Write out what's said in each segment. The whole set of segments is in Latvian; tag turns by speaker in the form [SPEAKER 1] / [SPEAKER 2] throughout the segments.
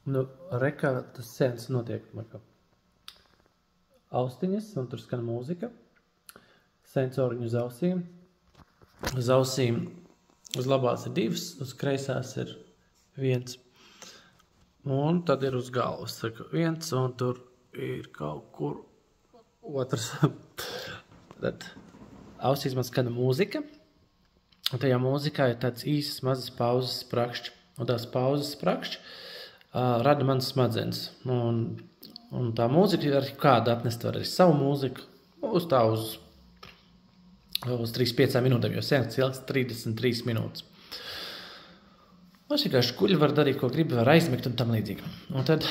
[SPEAKER 1] Nu, rekā tas seans notiek. Austiņas, un tur skan mūzika. Sensoriņu uz ausīm. Uz ausīm uz labās ir 2, uz kreisās ir 1. Un tad ir uz galvas 1, un tur ir kaut kur otrs. Tad ausīs man skana mūzika. Un tajā mūzikā ir tāds īsas mazas pauzes sprakšķi. Un tās pauzes sprakšķi rada manas smadzenes. Un tā mūzika arī kāda atnest var arī savu mūziku. Uz 3-5 minūtēm, jo seans ilgs 33 minūtes. Es vienkārši kuļi var darīt, ko gribi, var aizmigt un tam līdzīgi. Un tad,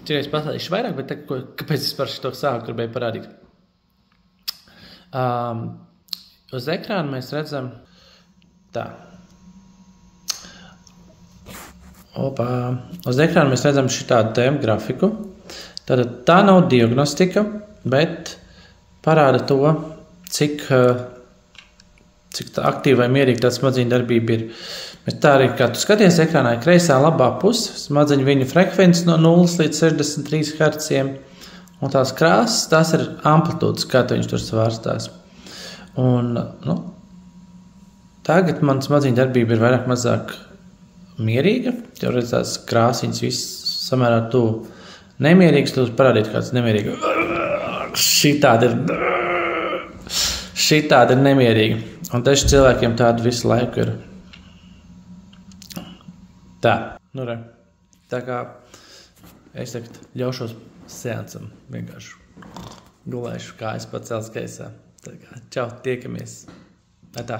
[SPEAKER 1] es pasādīšu vairāk, bet kāpēc es par šo sāku gribēju parādīt? Uz ekrāna mēs redzam tā. Uz ekrāna mēs redzam šitādu tēmu grafiku. Tātad tā nav diagnostika, bet parāda to, cik aktīva vai mierīga tā smadzeņu darbība ir. Bet tā arī, kā tu skaties ekrānā, ir kreisā labā puse, smadzeņu viņu frekvences no 0 līdz 63 Hz, un tās krāsas, tās ir amplitūdas, kā viņš tur svārstās. Un, tagad man smadzeņu darbība ir vairāk mazāk mierīga, jo redz tās krāsiņas viss samērā tuvu nemierīgs, tu parādīt kāds nemierīgi. Šitāda ir nemierīga. Un taču cilvēkiem tādu visu laiku ir. Tā, tā kā es tagad ļaušos seansam, vienkārši gulēšu, kā es pacels kaisā. Tā kā, čau, tiekamies. Tā.